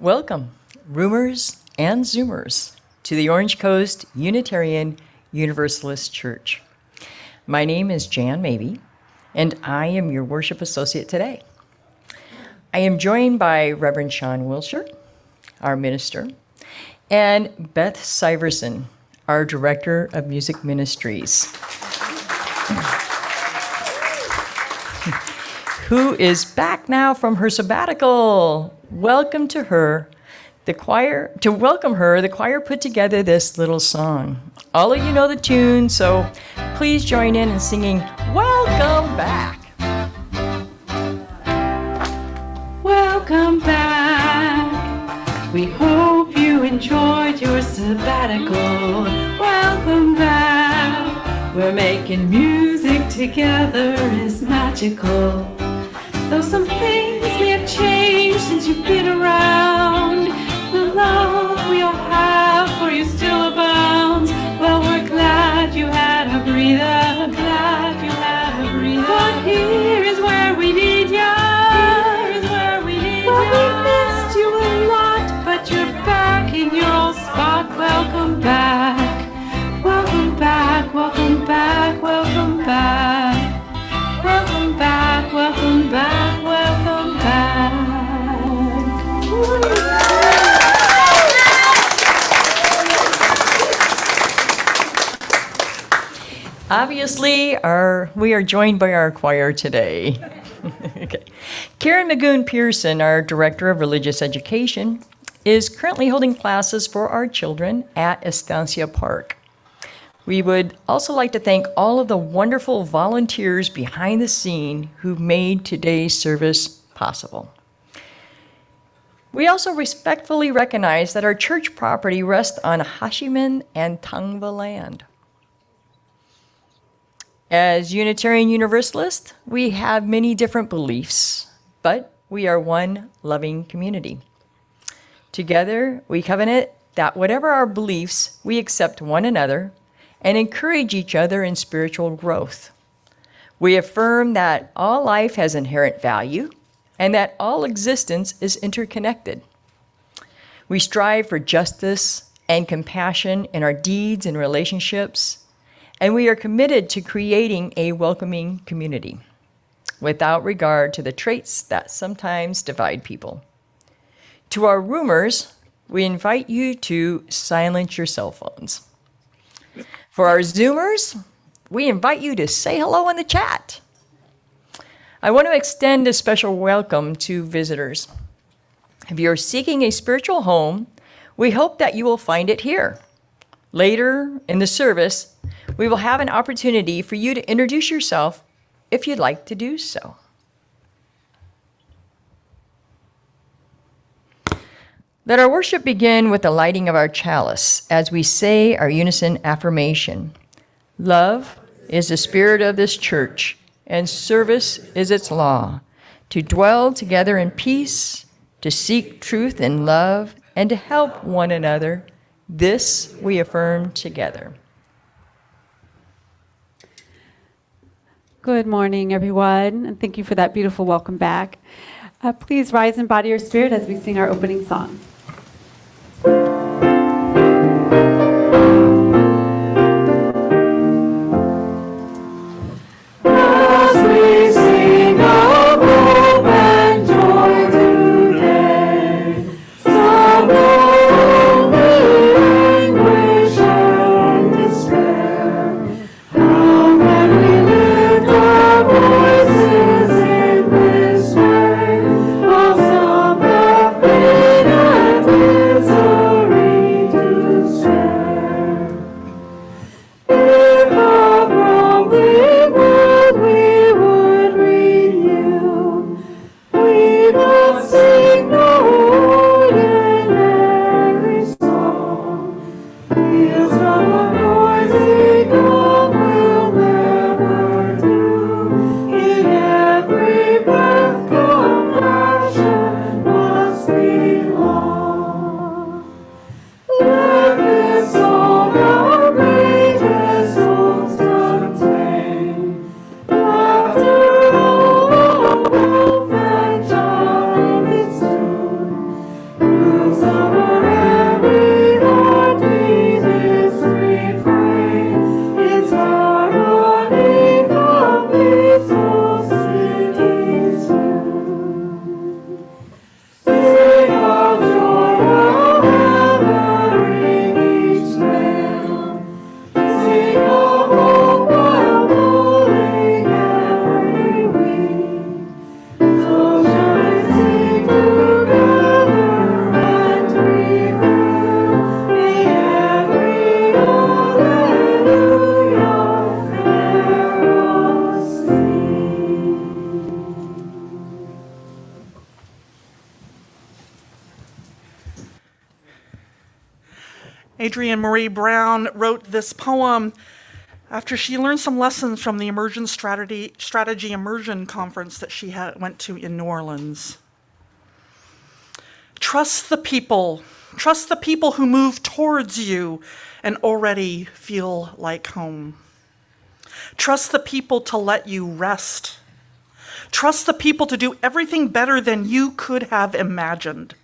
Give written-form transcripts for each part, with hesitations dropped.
Welcome, Roomers and Zoomers, to the Orange Coast Unitarian Universalist Church. My name is Jan Mabey, and I am your worship associate today. I am joined by Reverend Sian Wiltshire, our minister, and Beth Syverson, our director of music ministries, who is back now from her sabbatical. Welcome to her. The choir put together this little song. All of you know the tune, so please join in singing Welcome Back. Welcome back. We hope you enjoyed your sabbatical. Welcome back. We're making music together is magical. Though some things may have changed since you've been around, the love we all have for you still abounds. Well, we're glad you had a breather, glad you had a breather. But here is where we need ya. Here is where we need ya. Well, we missed you a lot, but you're back in your old spot. Welcome back. Welcome back. Welcome back. Welcome back. Welcome back, welcome back, welcome back. Obviously, we are joined by our choir today. Okay. Karen Magoon Pearson, our Director of Religious Education, is currently holding classes for our children at Estancia Park. We would also like to thank all of the wonderful volunteers behind the scene who made today's service possible. We also respectfully recognize that our church property rests on Hashiman and Tangva land. As Unitarian Universalists, we have many different beliefs, but we are one loving community. Together, we covenant that whatever our beliefs, we accept one another and encourage each other in spiritual growth. We affirm that all life has inherent value and that all existence is interconnected. We strive for justice and compassion in our deeds and relationships, and we are committed to creating a welcoming community without regard to the traits that sometimes divide people. To our roomers, we invite you to silence your cell phones. For our Zoomers, we invite you to say hello in the chat. I want to extend a special welcome to visitors. If you're seeking a spiritual home, we hope that you will find it here. Later in the service, we will have an opportunity for you to introduce yourself if you'd like to do so. Let our worship begin with the lighting of our chalice as we say our unison affirmation. Love is the spirit of this church, and service is its law, to dwell together in peace, to seek truth in love, and to help one another. This we affirm together. Good morning, everyone, and thank you for that beautiful welcome back. Please rise in body or spirit as we sing our opening song. Voices in this way, awesome have been Adrienne Marie Brown wrote this poem after she learned some lessons from the Emergent Strategy Immersion Conference that she went to in New Orleans. Trust the people. Trust the people who move towards you and already feel like home. Trust the people to let you rest. Trust the people to do everything better than you could have imagined.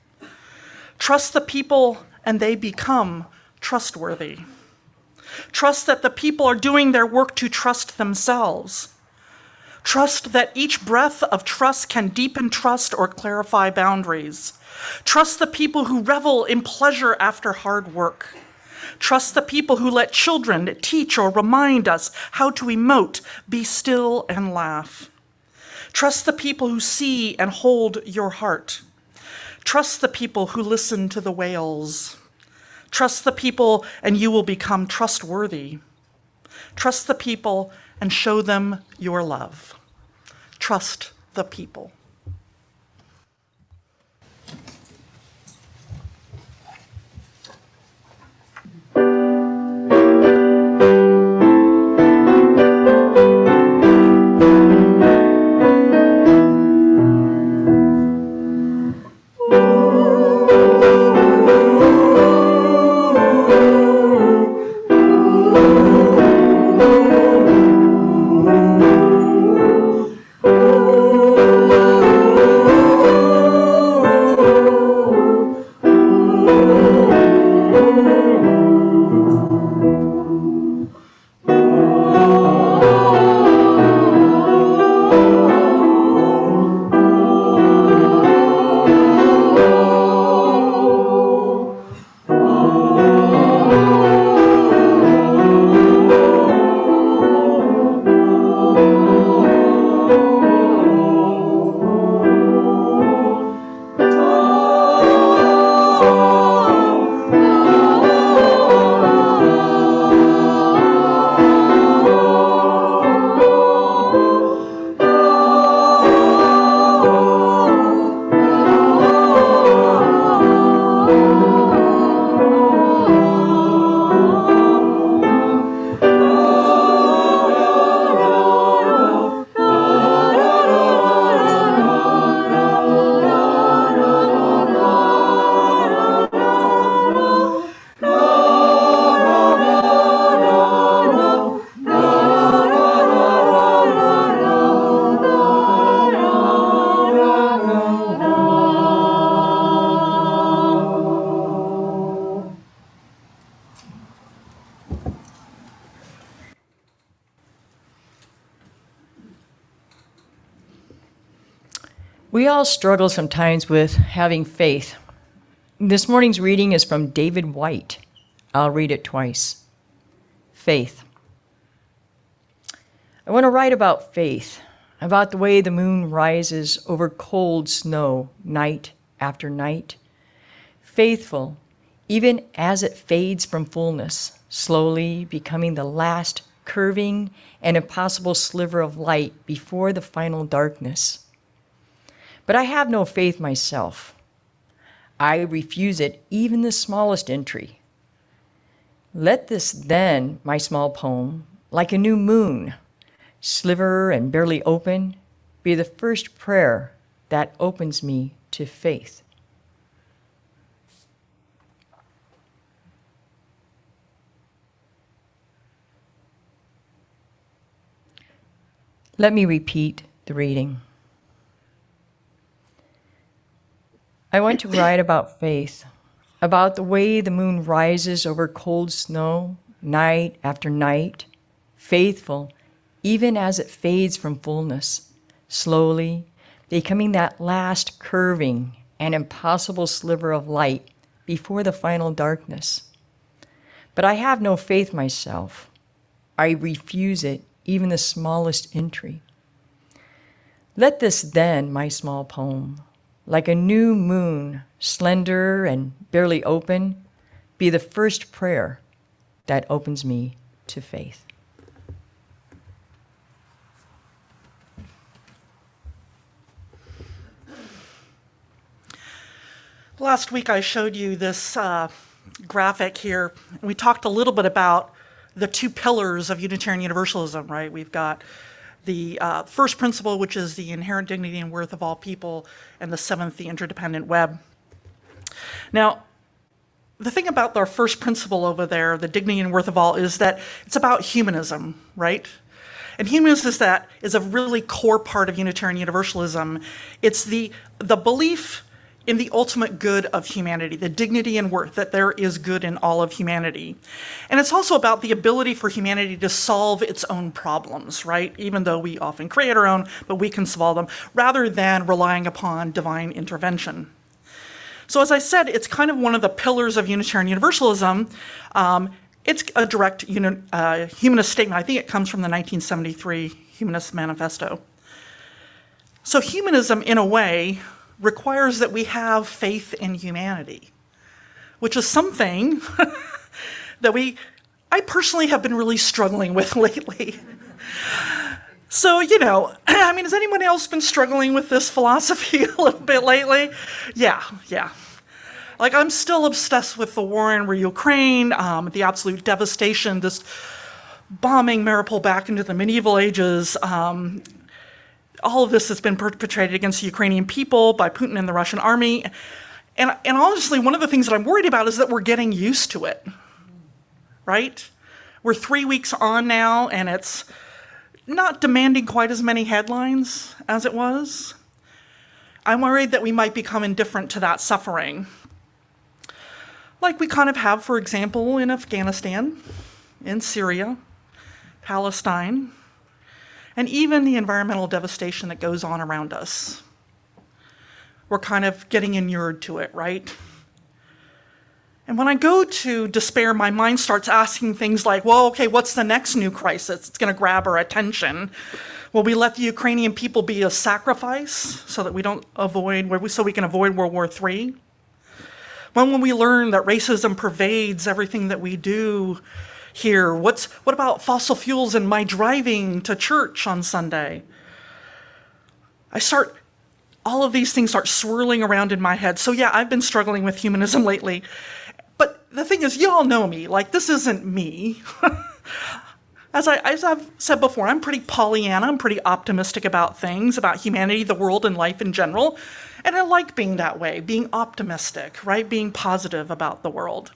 Trust the people and they become trustworthy. Trust that the people are doing their work to trust themselves. Trust that each breath of trust can deepen trust or clarify boundaries. Trust the people who revel in pleasure after hard work. Trust the people who let children teach or remind us how to emote, be still, and laugh. Trust the people who see and hold your heart. Trust the people who listen to the wails. Trust the people and you will become trustworthy. Trust the people and show them your love. Trust the people. We all struggle sometimes with having faith. This morning's reading is from David White. I'll read it twice. Faith. I want to write about faith, about the way the moon rises over cold snow night after night. Faithful, even as it fades from fullness, slowly becoming the last curving and impossible sliver of light before the final darkness. But I have no faith myself. I refuse it, even the smallest entry. Let this then, my small poem, like a new moon, sliver and barely open, be the first prayer that opens me to faith. Let me repeat the reading. I want to write about faith, about the way the moon rises over cold snow night after night, faithful, even as it fades from fullness, slowly becoming that last curving and impossible sliver of light before the final darkness. But I have no faith myself. I refuse it, even the smallest entry. Let this then, my small poem, like a new moon, slender and barely open, be the first prayer that opens me to faith. Last week I showed you this graphic here. We talked a little bit about the two pillars of Unitarian Universalism, right? We've got the first principle, which is the inherent dignity and worth of all people, and the seventh, the interdependent web. Now, the thing about our first principle over there, the dignity and worth of all, is that it's about humanism, right? And humanism is a really core part of Unitarian Universalism. It's the belief in the ultimate good of humanity, the dignity and worth, that there is good in all of humanity. And it's also about the ability for humanity to solve its own problems, right? Even though we often create our own, but we can solve them, rather than relying upon divine intervention. So as I said, it's kind of one of the pillars of Unitarian Universalism. It's a direct humanist statement. I think it comes from the 1973 Humanist Manifesto. So humanism, in a way, requires that we have faith in humanity, which is something that I personally have been really struggling with lately. So, has anyone else been struggling with this philosophy a little bit lately? Yeah. Like, I'm still obsessed with the war in Ukraine, the absolute devastation, this bombing Mariupol back into the medieval ages. All of this has been perpetrated against the Ukrainian people by Putin and the Russian army. And honestly, one of the things that I'm worried about is that we're getting used to it, right? We're 3 weeks on now, and it's not demanding quite as many headlines as it was. I'm worried that we might become indifferent to that suffering. Like we kind of have, for example, in Afghanistan, in Syria, Palestine, and even the environmental devastation that goes on around us. We're kind of getting inured to it, right? And when I go to despair, my mind starts asking things like, well, okay, what's the next new crisis? It's going to grab our attention. Will we let the Ukrainian people be a sacrifice so that we can avoid World War III? When will we learn that racism pervades everything that we do here? What about fossil fuels and my driving to church on Sunday? All of these things start swirling around in my head. So yeah, I've been struggling with humanism lately. But the thing is, you all know me. Like, this isn't me. As I've said before, I'm pretty Pollyanna. I'm pretty optimistic about things, about humanity, the world, and life in general. And I like being that way, being optimistic, right? Being positive about the world.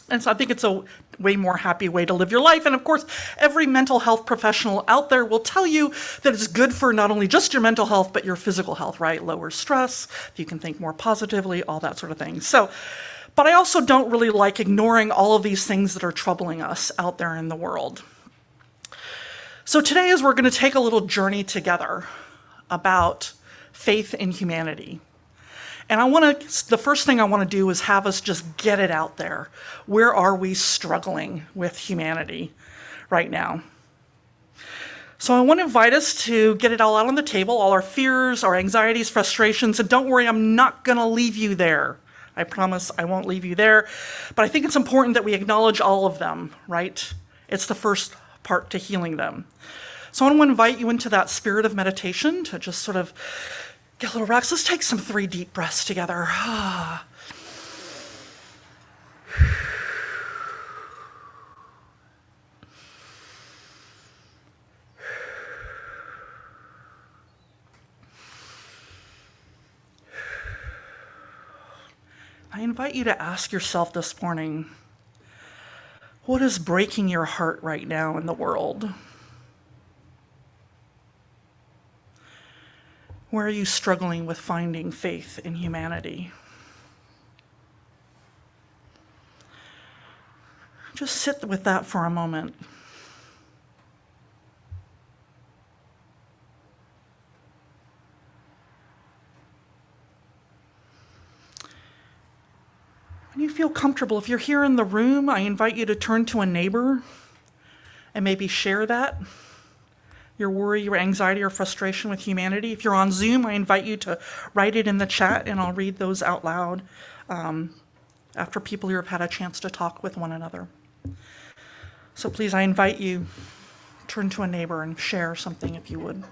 And so I think it's a way more happy way to live your life. And of course, every mental health professional out there will tell you that it's good for not only just your mental health, but your physical health, right? Lower stress, you can think more positively, all that sort of thing. But I also don't really like ignoring all of these things that are troubling us out there in the world. So today, as we're going to take a little journey together about faith in humanity. And the first thing I want to do is have us just get it out there. Where are we struggling with humanity right now? So I want to invite us to get it all out on the table, all our fears, our anxieties, frustrations, and don't worry, I'm not going to leave you there. I promise I won't leave you there. But I think it's important that we acknowledge all of them, right? It's the first part to healing them. So I want to invite you into that spirit of meditation to just sort of get a little relaxed. Let's take some 3 deep breaths together. I invite you to ask yourself this morning, what is breaking your heart right now in the world? Where are you struggling with finding faith in humanity? Just sit with that for a moment. When you feel comfortable, if you're here in the room, I invite you to turn to a neighbor and maybe share that. Your worry, your anxiety, or frustration with humanity. If you're on Zoom, I invite you to write it in the chat, and I'll read those out loud after people here have had a chance to talk with one another. So please, I invite you, turn to a neighbor and share something if you would.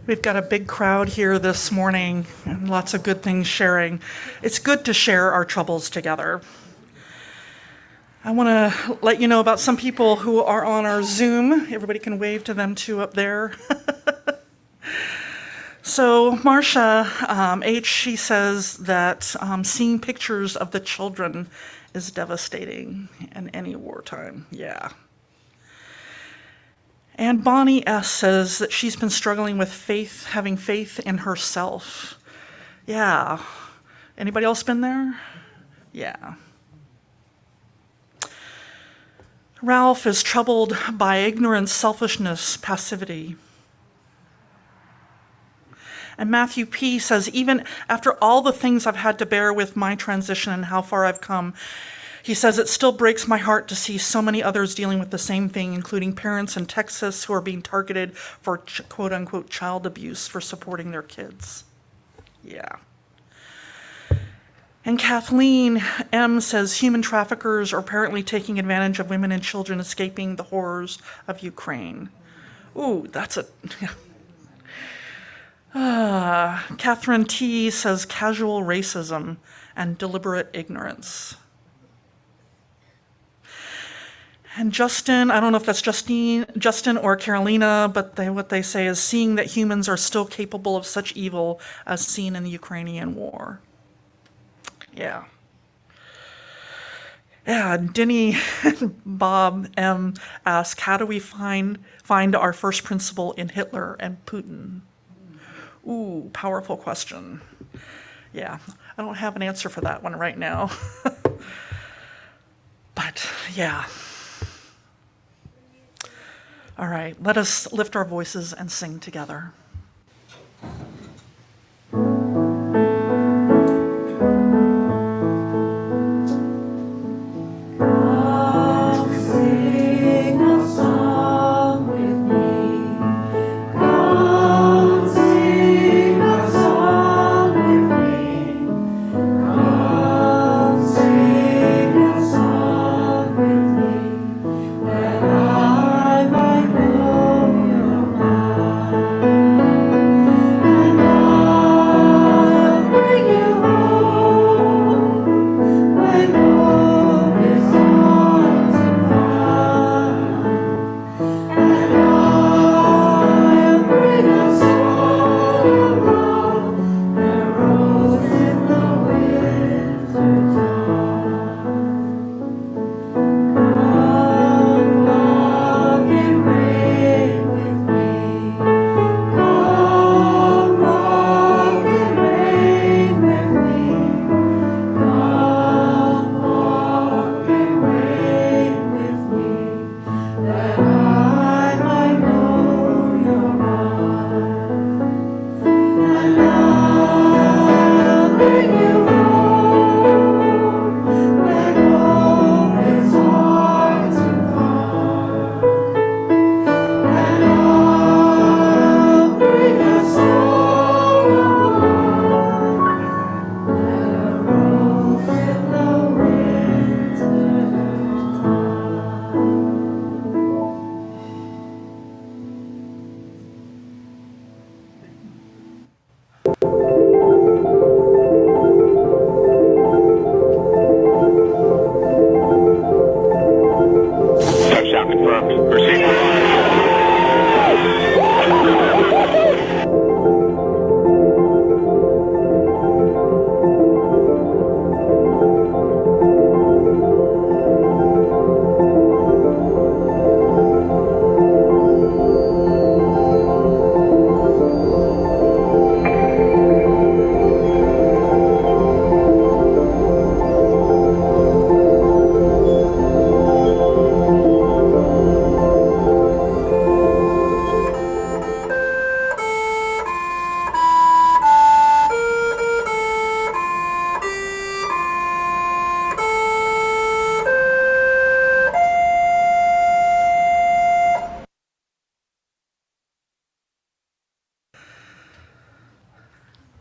We've got a big crowd here this morning and lots of good things sharing. It's good to share our troubles together. I want to let you know about some people who are on our Zoom. Everybody can wave to them too up there. So Marcia H., she says that seeing pictures of the children is devastating in any wartime. Yeah. And Bonnie S. says that she's been struggling with faith, having faith in herself. Yeah. Anybody else been there? Yeah. Ralph is troubled by ignorance, selfishness, passivity. And Matthew P. says, even after all the things I've had to bear with my transition and how far I've come, he says, it still breaks my heart to see so many others dealing with the same thing, including parents in Texas who are being targeted for quote unquote child abuse for supporting their kids. Yeah. And Kathleen M. says human traffickers are apparently taking advantage of women and children escaping the horrors of Ukraine. Ooh, that's a... Catherine T. says casual racism and deliberate ignorance. And Justin, I don't know if that's Justin or Carolina, but what they say is seeing that humans are still capable of such evil as seen in the Ukrainian war. Yeah. Yeah, Denny Bob M. ask, how do we find our first principle in Hitler and Putin? Ooh, powerful question. Yeah, I don't have an answer for that one right now. But yeah. All right, let us lift our voices and sing together.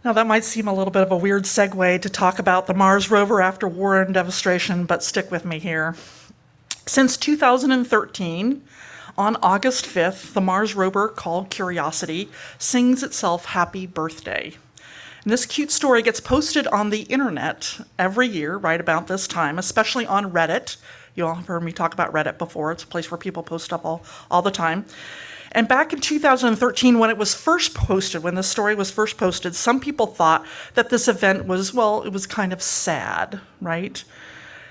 Now, that might seem a little bit of a weird segue to talk about the Mars rover after war and devastation, but stick with me here. Since 2013, On August 5th, the Mars rover called Curiosity sings itself happy birthday. And this cute story gets posted on the internet every year, right about this time, especially on Reddit. You all have heard me talk about Reddit before. It's a place where people post stuff all the time. And back in 2013, when it was first posted, when this story was first posted, some people thought that this event was, well, it was kind of sad, right?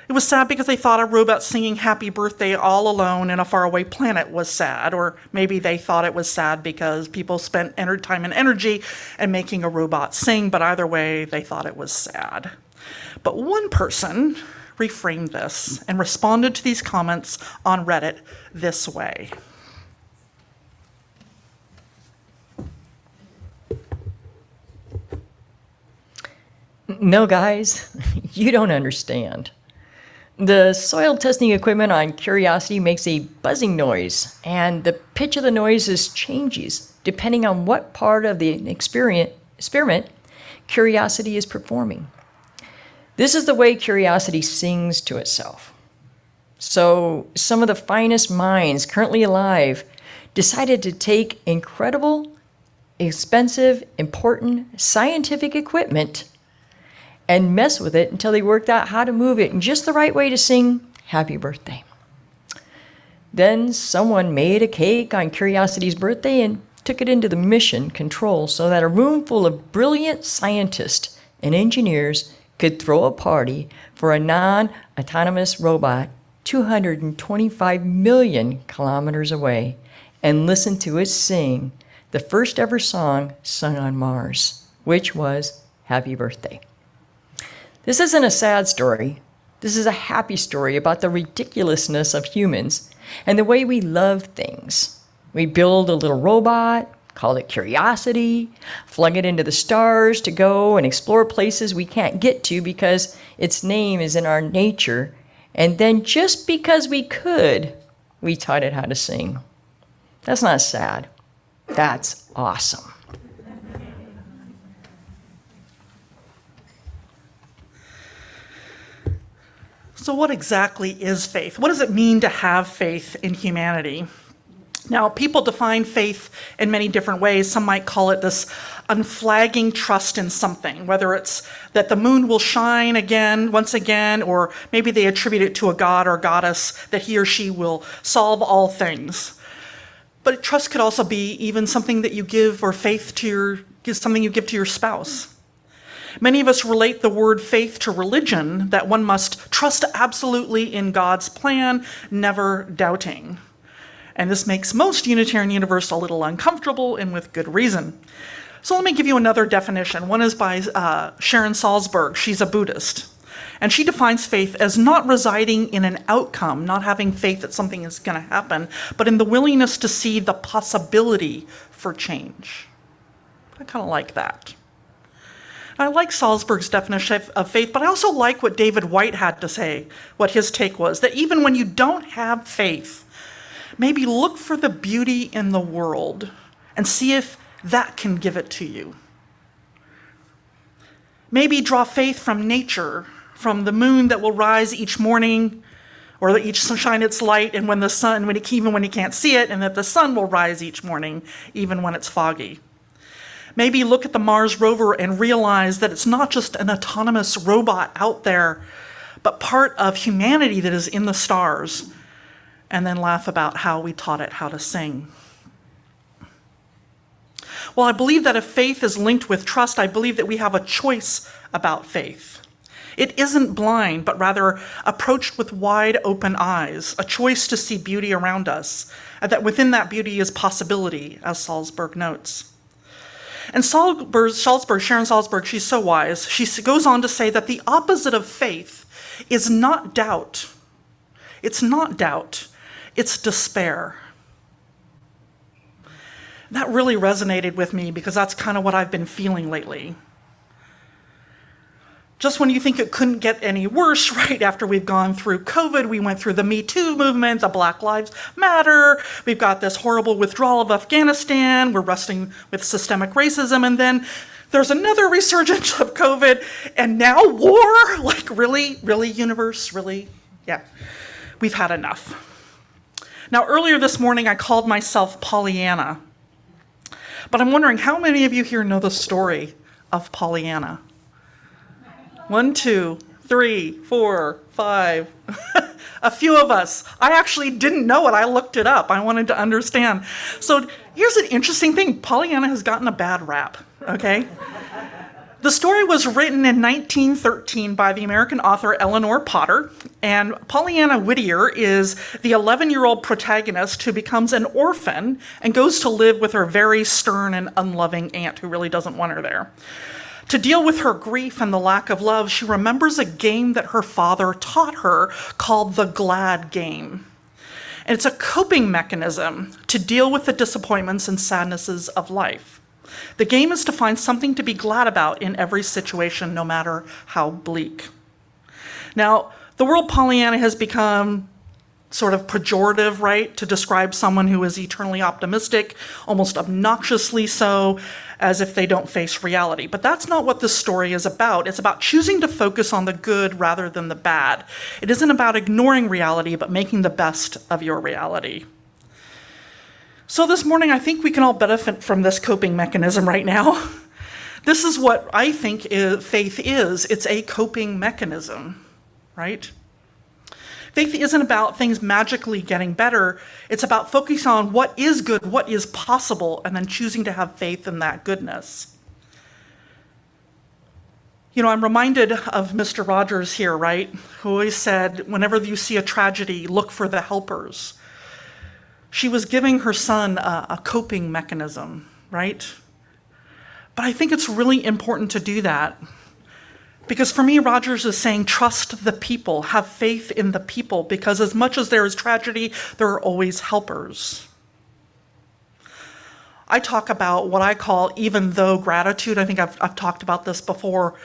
It was sad because they thought a robot singing happy birthday all alone in a faraway planet was sad, or maybe they thought it was sad because people spent time and energy in making a robot sing, but either way, they thought it was sad. But one person reframed this and responded to these comments on Reddit this way. No, guys, you don't understand. The soil testing equipment on Curiosity makes a buzzing noise, and the pitch of the noises changes depending on what part of the experiment Curiosity is performing. This is the way Curiosity sings to itself. So some of the finest minds currently alive decided to take incredible, expensive, important scientific equipment and mess with it until they worked out how to move it in just the right way to sing happy birthday. Then someone made a cake on Curiosity's birthday and took it into the mission control so that a room full of brilliant scientists and engineers could throw a party for a non-autonomous robot 225 million kilometers away and listen to it sing the first ever song sung on Mars, which was Happy Birthday. This isn't a sad story. This is a happy story about the ridiculousness of humans and the way we love things. We build a little robot, call it Curiosity, flung it into the stars to go and explore places we can't get to because its name is in our nature. And then just because we could, we taught it how to sing. That's not sad. That's awesome. So what exactly is faith? What does it mean to have faith in humanity? Now, people define faith in many different ways. Some might call it this unflagging trust in something, whether it's that the moon will shine again, once again, or maybe they attribute it to a god or goddess, that he or she will solve all things. But trust could also be even something that you give, or faith is something you give to your spouse. Many of us relate the word faith to religion, that one must trust absolutely in God's plan, never doubting. And this makes most Unitarian Universalists a little uncomfortable, and with good reason. So let me give you another definition. One is by Sharon Salzberg. She's a Buddhist. And she defines faith as not residing in an outcome, not having faith that something is going to happen, but in the willingness to see the possibility for change. I kind of like that. I like Salzberg's definition of faith, but I also like what David White had to say, what his take was, that even when you don't have faith, maybe look for the beauty in the world and see if that can give it to you. Maybe draw faith from nature, from the moon that will rise each morning, or that each shine its light, and even when you can't see it, and that the sun will rise each morning, even when it's foggy. Maybe look at the Mars rover and realize that it's not just an autonomous robot out there, but part of humanity that is in the stars, and then laugh about how we taught it how to sing. Well, I believe that if faith is linked with trust, I believe that we have a choice about faith. It isn't blind, but rather approached with wide open eyes, a choice to see beauty around us, and that within that beauty is possibility, as Salzberg notes. And Sharon Salzberg, she's so wise, she goes on to say that the opposite of faith is not doubt. It's not doubt, it's despair. That really resonated with me because that's kind of what I've been feeling lately. Just when you think it couldn't get any worse, right after we've gone through COVID, we went through the Me Too movement, the Black Lives Matter, we've got this horrible withdrawal of Afghanistan, we're wrestling with systemic racism, and then there's another resurgence of COVID, and now war? Like, really, universe, really? Yeah, we've had enough. Now, earlier this morning, I called myself Pollyanna. But I'm wondering, how many of you here know the story of Pollyanna? 1, 2, 3, 4, 5. A few of us. I actually didn't know it. I looked it up. I wanted to understand. So here's an interesting thing. Pollyanna has gotten a bad rap, okay? The story was written in 1913 by the American author Eleanor Potter, and Pollyanna Whittier is the 11-year-old protagonist who becomes an orphan and goes to live with her very stern and unloving aunt who really doesn't want her there. To deal with her grief and the lack of love, she remembers a game that her father taught her called the Glad Game. And it's a coping mechanism to deal with the disappointments and sadnesses of life. The game is to find something to be glad about in every situation, no matter how bleak. Now, the word Pollyanna has become sort of pejorative, right, to describe someone who is eternally optimistic, almost obnoxiously so, as if they don't face reality. But that's not what this story is about. It's about choosing to focus on the good rather than the bad. It isn't about ignoring reality, but making the best of your reality. So this morning, I think we can all benefit from this coping mechanism right now. This is what I think faith is. It's a coping mechanism, right? Faith isn't about things magically getting better. It's about focusing on what is good, what is possible, and then choosing to have faith in that goodness. You know, I'm reminded of Mr. Rogers here, right? Who always said, whenever you see a tragedy, look for the helpers. She was giving her son a coping mechanism, right? But I think it's really important to do that. Because for me, Rogers is saying, trust the people, have faith in the people, because as much as there is tragedy, there are always helpers. I talk about what I call even though gratitude. I think I've talked about this before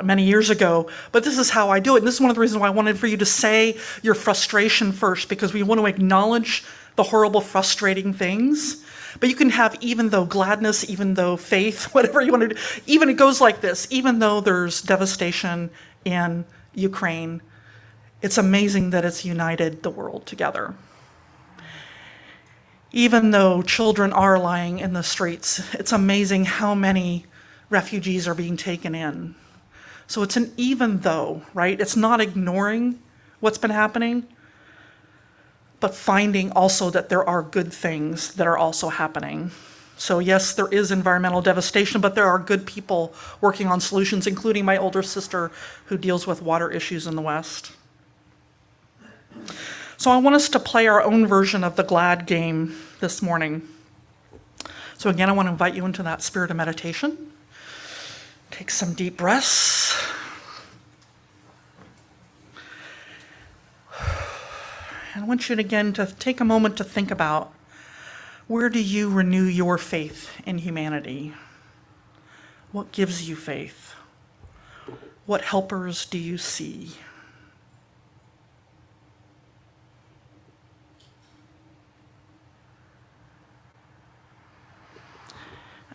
many years ago, but this is how I do it. And this is one of the reasons why I wanted for you to say your frustration first, because we want to acknowledge the horrible, frustrating things. But you can have even though gladness, even though faith, whatever you want to do. Even it goes like this, even though there's devastation in Ukraine, it's amazing that it's united the world together. Even though children are lying in the streets, it's amazing how many refugees are being taken in. So it's an even though, right? It's not ignoring what's been happening, but finding also that there are good things that are also happening. So yes, there is environmental devastation, but there are good people working on solutions, including my older sister who deals with water issues in the West. So I want us to play our own version of the Glad Game this morning. So again, I want to invite you into that spirit of meditation. Take some deep breaths. And I want you again to take a moment to think about, where do you renew your faith in humanity? What gives you faith? What helpers do you see?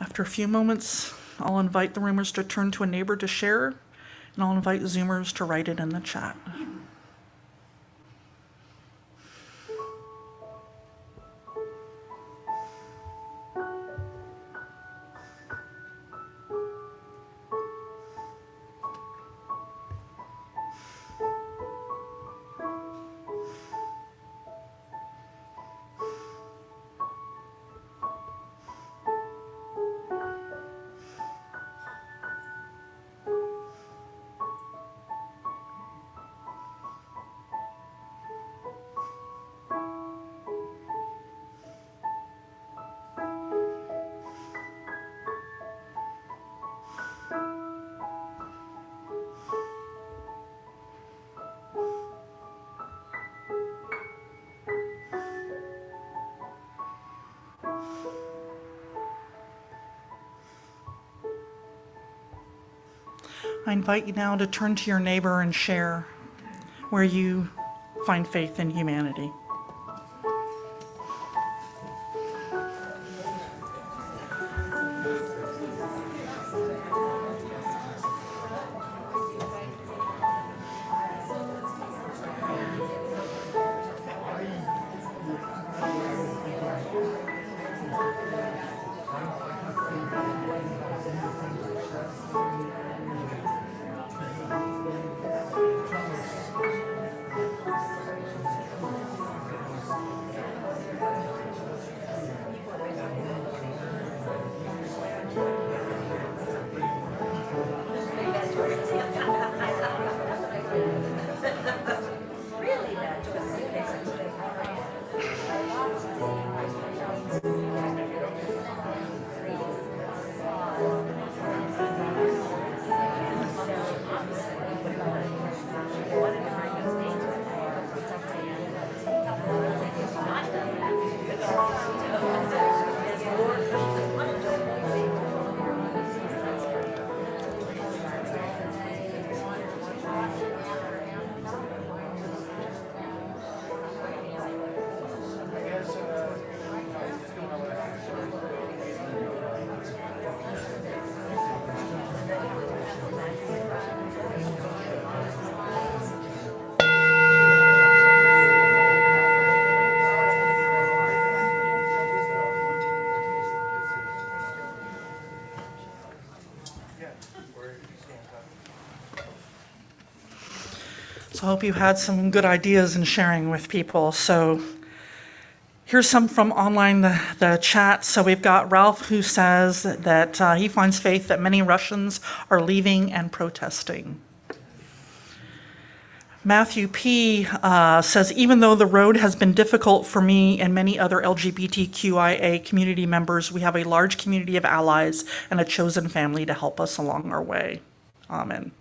After a few moments, I'll invite the roomers to turn to a neighbor to share, and I'll invite Zoomers to write it in the chat. I invite you now to turn to your neighbor and share where you find faith in humanity. So I hope you had some good ideas in sharing with people. So here's some from online, the chat. So we've got Ralph, who says that he finds faith that many Russians are leaving and protesting. Matthew P. Says, even though the road has been difficult for me and many other LGBTQIA community members, we have a large community of allies and a chosen family to help us along our way. Amen.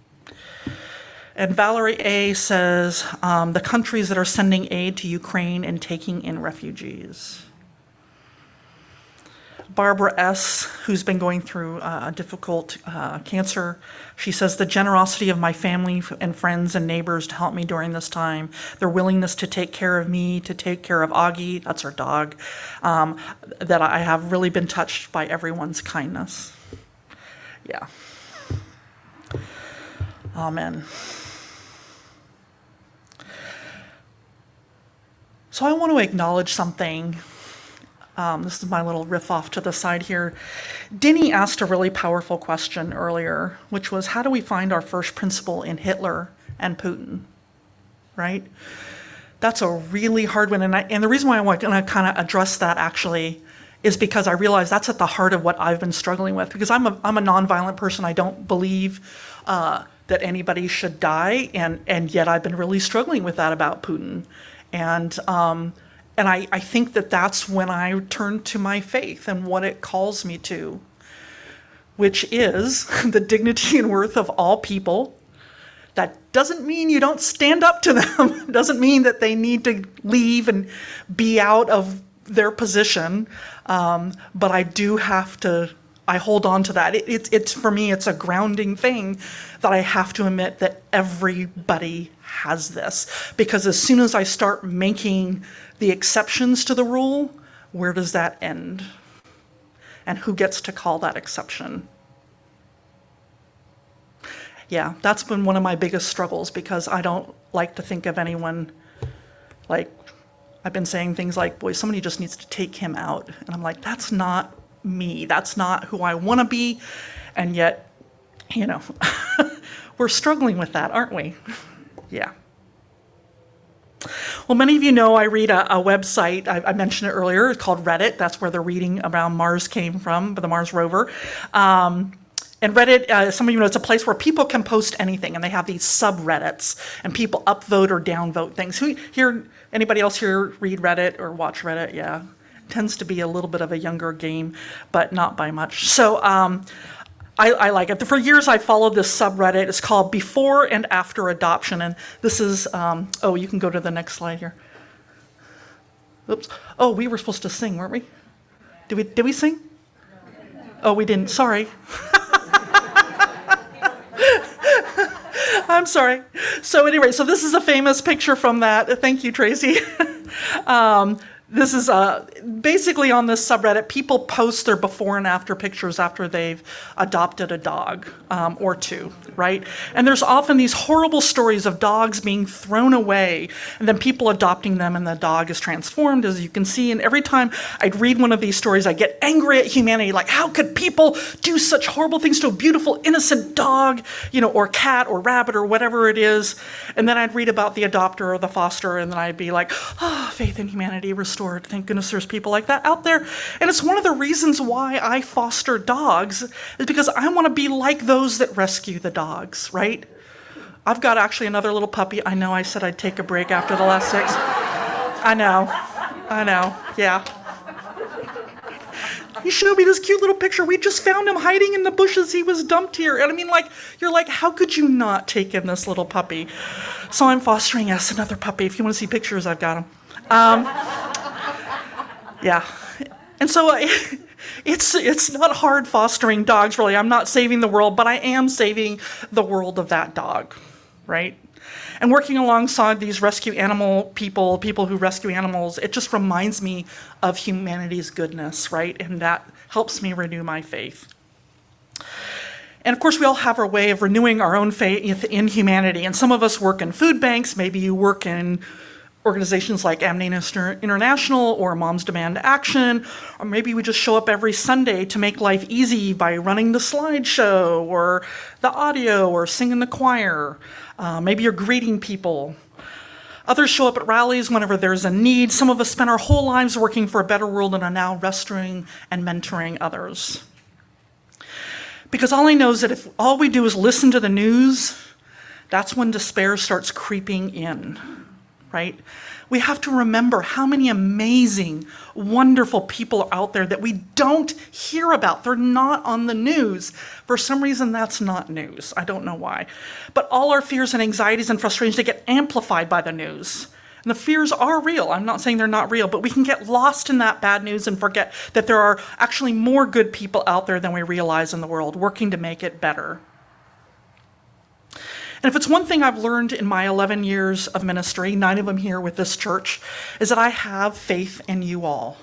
And Valerie A. says, the countries that are sending aid to Ukraine and taking in refugees. Barbara S., who's been going through a difficult cancer, she says, the generosity of my family and friends and neighbors to help me during this time, their willingness to take care of me, to take care of Augie, that's our dog, that I have really been touched by everyone's kindness. Yeah. Amen. So I want to acknowledge something. This is my little riff off to the side here. Denny asked a really powerful question earlier, which was, how do we find our first principle in Hitler and Putin, right? That's a really hard one. And the reason why I want to kind of address that actually is because I realize that's at the heart of what I've been struggling with, because I'm a nonviolent person. I don't believe that anybody should die. And yet I've been really struggling with that about Putin. And I think that that's when I turn to my faith and what it calls me to, which is the dignity and worth of all people. That doesn't mean you don't stand up to them. It doesn't mean that they need to leave and be out of their position. But I do have to, I hold on to that. It's for me, it's a grounding thing that I have to admit that everybody has this. Because as soon as I start making the exceptions to the rule, where does that end? And who gets to call that exception? Yeah, that's been one of my biggest struggles, because I don't like to think of anyone, like, I've been saying things like, boy, somebody just needs to take him out. And I'm like, that's not me. That's not who I want to be. And yet, you know, we're struggling with that, aren't we? Yeah. Well, many of you know I read a website, I mentioned it earlier, it's called Reddit. That's where the reading around Mars came from, the Mars rover. And Reddit, some of you know, it's a place where people can post anything, and they have these subreddits, and people upvote or downvote things. Anybody else here read Reddit or watch Reddit? Yeah, it tends to be a little bit of a younger game, but not by much. So I like it. For years, I followed this subreddit. It's called Before and After Adoption. And this is, oh, you can go to the next slide here. Oops. Oh, we were supposed to sing, weren't we? Did we sing? Oh, we didn't. Sorry. I'm sorry. So anyway, so this is a famous picture from that. Thank you, Tracy. This is basically on this subreddit, people post their before and after pictures after they've adopted a dog or two, right? And there's often these horrible stories of dogs being thrown away and then people adopting them, and the dog is transformed, as you can see. And every time I'd read one of these stories, I get angry at humanity. Like, how could people do such horrible things to a beautiful, innocent dog, you know, or cat or rabbit or whatever it is? And then I'd read about the adopter or the foster, and then I'd be like, oh, faith in humanity restored. Thank goodness there's people like that out there. And it's one of the reasons why I foster dogs, is because I want to be like those that rescue the dogs, right? I've got actually another little puppy. I know I said I'd take a break after the last 6. I know, yeah. he showed me this cute little picture. We just found him hiding in the bushes. He was dumped here. And I mean, like, you're like, how could you not take in this little puppy? So I'm fostering, yes, another puppy. If you want to see pictures, I've got him. Yeah. And so it's not hard fostering dogs, really. I'm not saving the world, but I am saving the world of that dog, right? And working alongside these rescue animal people who rescue animals, it just reminds me of humanity's goodness, right? And that helps me renew my faith. And of course, we all have our way of renewing our own faith in humanity. And some of us work in food banks. Maybe you work in organizations like Amnesty International or Moms Demand Action, or maybe we just show up every Sunday to make life easy by running the slideshow or the audio or singing the choir. Maybe you're greeting people. Others show up at rallies whenever there's a need. Some of us spend our whole lives working for a better world and are now rescuing and mentoring others. Because all I know is that if all we do is listen to the news, that's when despair starts creeping in. Right? We have to remember how many amazing, wonderful people are out there that we don't hear about. They're not on the news. For some reason, that's not news. I don't know why. But all our fears and anxieties and frustrations, they get amplified by the news. And the fears are real. I'm not saying they're not real, but we can get lost in that bad news and forget that there are actually more good people out there than we realize in the world, working to make it better. And if it's one thing I've learned in my 11 years of ministry, 9 of them here with this church, is that I have faith in you all.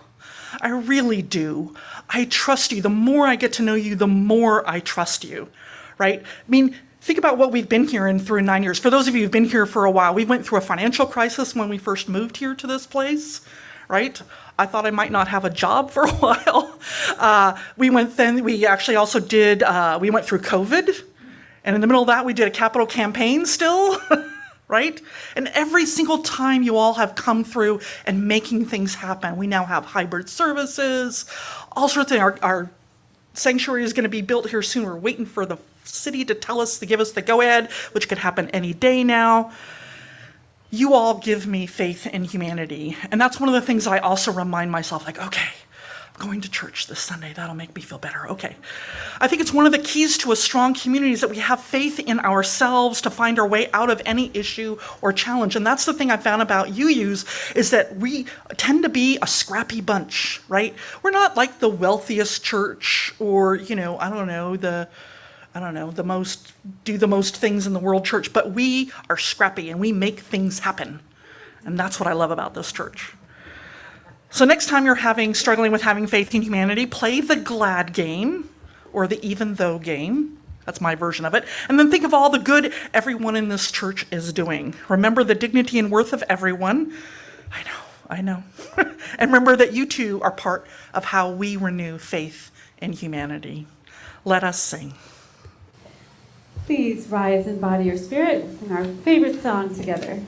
I really do. I trust you. The more I get to know you, the more I trust you, right? I mean, think about what we've been here through 9 years. For those of you who've been here for a while, we went through a financial crisis when we first moved here to this place, right? I thought I might not have a job for a while. We went through COVID. And in the middle of that, we did a capital campaign still, right? And every single time you all have come through and making things happen. We now have hybrid services, all sorts of things. Our sanctuary is going to be built here soon. We're waiting for the city to give us the go-ahead, which could happen any day now. You all give me faith in humanity. And that's one of the things I also remind myself, like, okay, I'm going to church this Sunday. That'll make me feel better. Okay. I think it's one of the keys to a strong community is that we have faith in ourselves to find our way out of any issue or challenge. And that's the thing I found about UUs is that we tend to be a scrappy bunch, right? We're not like the wealthiest church or, the most things in the world church, but we are scrappy and we make things happen. And that's what I love about this church. So next time you're struggling with having faith in humanity, play the glad game or the even though game. That's my version of it. And then think of all the good everyone in this church is doing. Remember the dignity and worth of everyone. I know. And remember that you too are part of how we renew faith in humanity. Let us sing. Please rise in body or spirit and sing our favorite song together.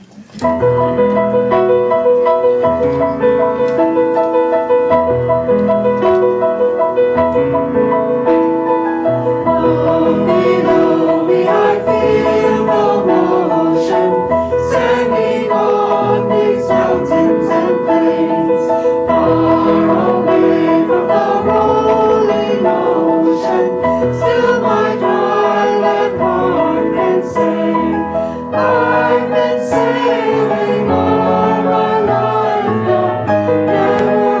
Below we are filled of ocean, standing on these mountains and plains, far away from the rolling ocean. Still my darling heart can say, I've been sailing all my life now, never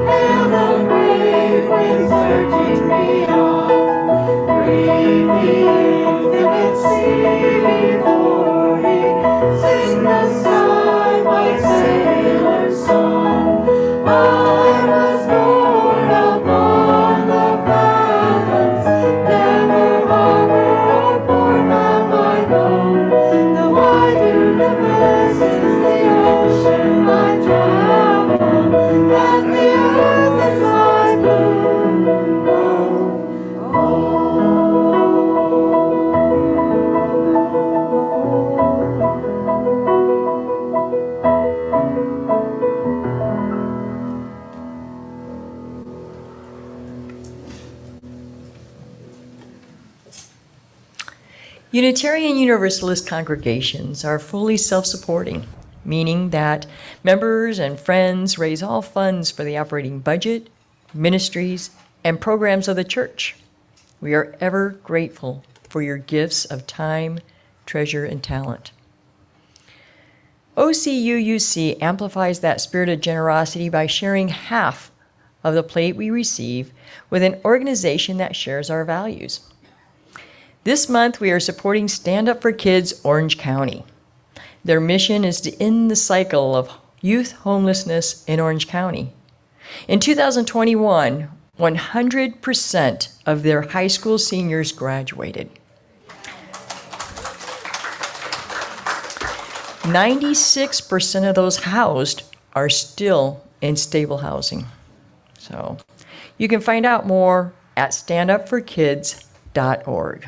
Hail the great winds urging me on. Read the infinite sea before me. Sing the sky white sailor's song. I was born upon the fathoms, never harbor or port have I known. The wide universe is the ocean I travel, and the earth is my blue home. Unitarian Universalist congregations are fully self-supporting, meaning that members and friends raise all funds for the operating budget, ministries, and programs of the church. We are ever grateful for your gifts of time, treasure, and talent. OCUUC amplifies that spirit of generosity by sharing half of the plate we receive with an organization that shares our values. This month, we are supporting Stand Up for Kids Orange County. Their mission is to end the cycle of youth homelessness in Orange County. In 2021, 100% of their high school seniors graduated. 96% of those housed are still in stable housing. So you can find out more at standupforkids.org.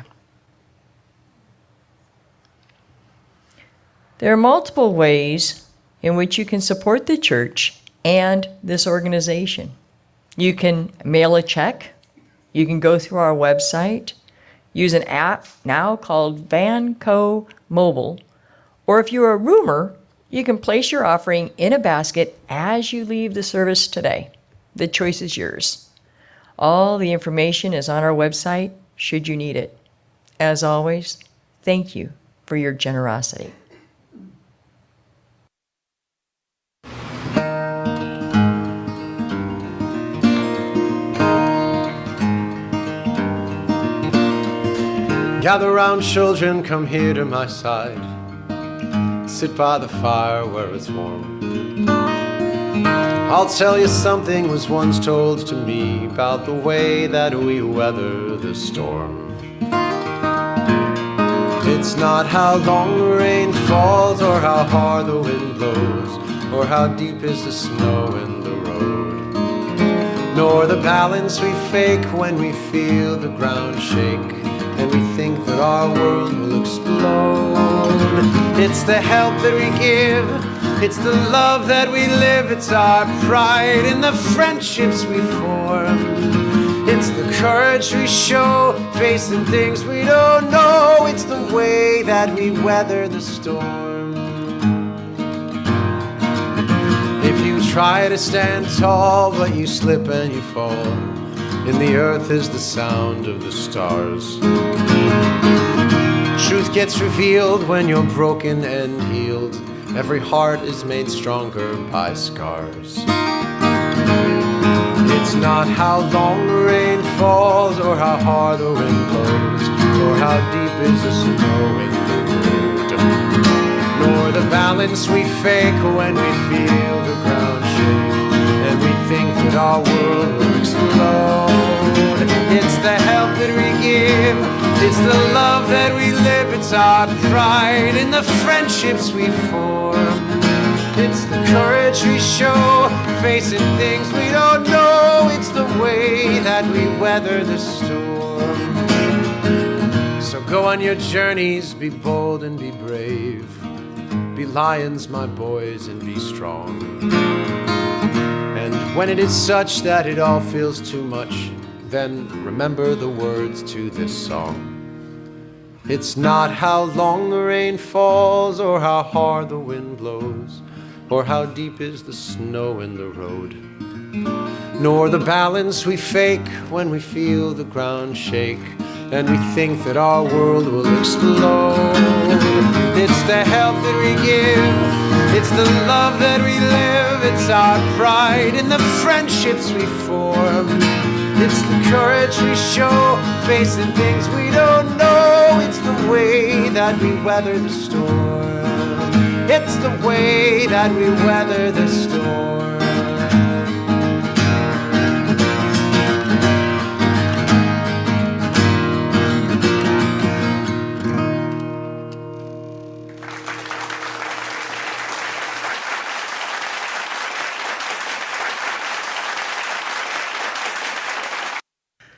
There are multiple ways in which you can support the church and this organization. You can mail a check. You can go through our website, use an app now called Vanco Mobile, or if you're a roomer, you can place your offering in a basket as you leave the service today. The choice is yours. All the information is on our website should you need it. As always, thank you for your generosity. Gather round, children, come here to my side. Sit by the fire where it's warm. I'll tell you something was once told to me about the way that we weather the storm. It's not how long the rain falls, or how hard the wind blows, or how deep is the snow in the road, nor the balance we fake when we feel the ground shake and we think that our world will explode. It's the help that we give, it's the love that we live, it's our pride in the friendships we form. It's the courage we show, facing things we don't know. It's the way that we weather the storm. If you try to stand tall, but you slip and you fall, in the earth is the sound of the stars. Truth gets revealed when you're broken and healed. Every heart is made stronger by scars. It's not how long the rain falls, or how hard the wind blows, or how deep is the snow in the road, nor the balance we fake when we feel the ground shake and we think that our world will explode. It's the help that we give, it's the love that we live, it's our pride in the friendships we form. It's the courage we show, facing things we don't know. It's the way that we weather the storm. So go on your journeys, be bold and be brave. Be lions, my boys, and be strong. And when it is such that it all feels too much, then remember the words to this song. It's not how long the rain falls, or how hard the wind blows, or how deep is the snow in the road, nor the balance we fake when we feel the ground shake and we think that our world will explode. It's the help that we give, It's the love that we live, it's our pride in the friendships we form. It's the courage we show, facing things we don't know. It's the way that we weather the storm. It's the way that we weather the storm.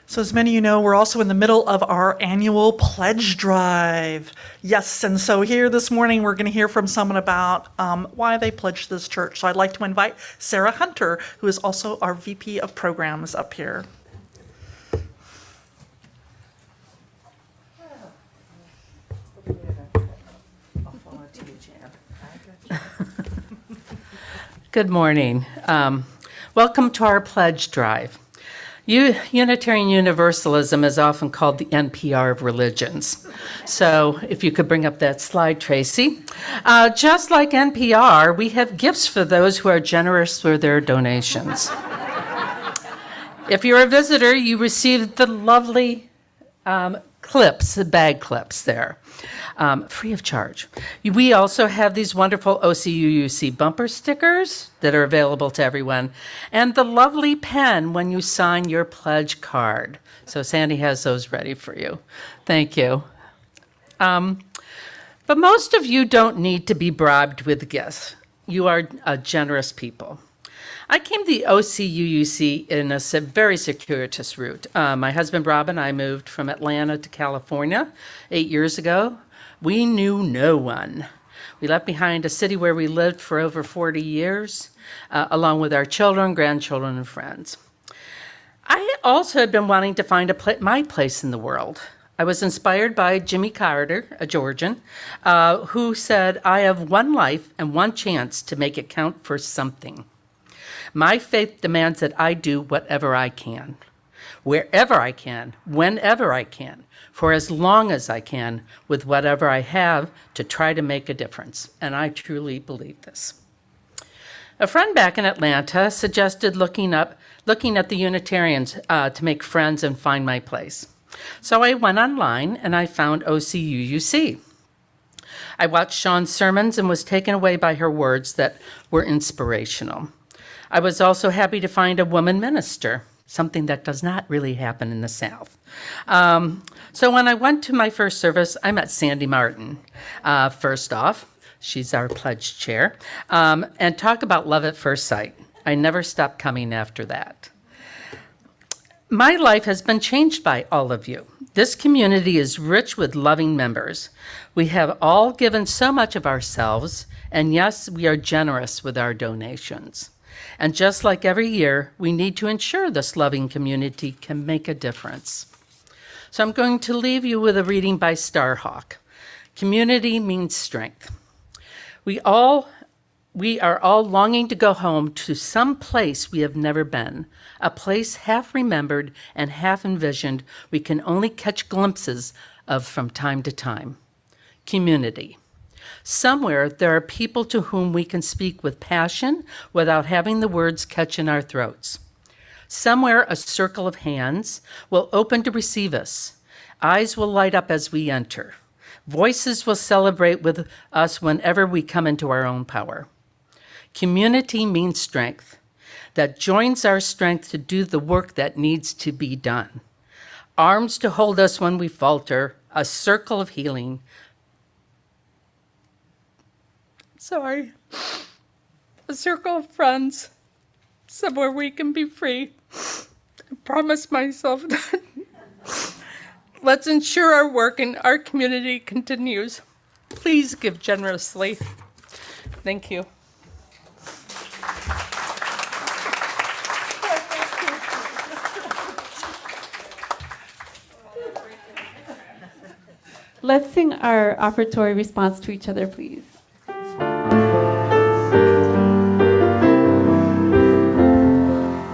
So as many of you know, we're also in the middle of our annual pledge drive. Yes, and so here this morning, we're going to hear from someone about why they pledged this church. So I'd like to invite Sarah Hunter, who is also our VP of Programs, up here. Good morning. Welcome to our pledge drive. Unitarian Universalism is often called the NPR of religions. So if you could bring up that slide, Tracy. Just like NPR, we have gifts for those who are generous with their donations. If you're a visitor, you received the lovely bag clips there, free of charge. We also have these wonderful OCUUC bumper stickers that are available to everyone, and the lovely pen when you sign your pledge card. So Sandy has those ready for you. Thank you. But most of you don't need to be bribed with gifts. You are generous people. I came to the OCUUC in a very circuitous route. My husband, Rob, and I moved from Atlanta to California 8 years ago. We knew no one. We left behind a city where we lived for over 40 years, along with our children, grandchildren, and friends. I also had been wanting to find my place in the world. I was inspired by Jimmy Carter, a Georgian, who said, "I have one life and one chance to make it count for something. My faith demands that I do whatever I can, wherever I can, whenever I can, for as long as I can, with whatever I have to try to make a difference." And I truly believe this. A friend back in Atlanta suggested looking at the Unitarians to make friends and find my place. So I went online and I found OCUUC. I watched Sean's sermons and was taken away by her words that were inspirational. I was also happy to find a woman minister, something that does not really happen in the South. So when I went to my first service, I met Sandy Martin. First off, she's our pledge chair, and talk about love at first sight. I never stopped coming after that. My life has been changed by all of you. This community is rich with loving members. We have all given so much of ourselves, and yes, we are generous with our donations. And just like every year, we need to ensure this loving community can make a difference. So I'm going to leave you with a reading by Starhawk. Community means strength. We are all longing to go home to some place we have never been, a place half remembered and half envisioned we can only catch glimpses of from time to time. Community. Somewhere there are people to whom we can speak with passion without having the words catch in our throats. Somewhere a circle of hands will open to receive us. Eyes will light up as we enter. Voices will celebrate with us whenever we come into our own power. Community means strength that joins our strength to do the work that needs to be done. Arms to hold us when we falter, a circle of healing. A circle of friends, somewhere we can be free. I promise myself that. Let's ensure our work in our community continues. Please give generously. Thank you. Let's sing our offertory response to each other, please.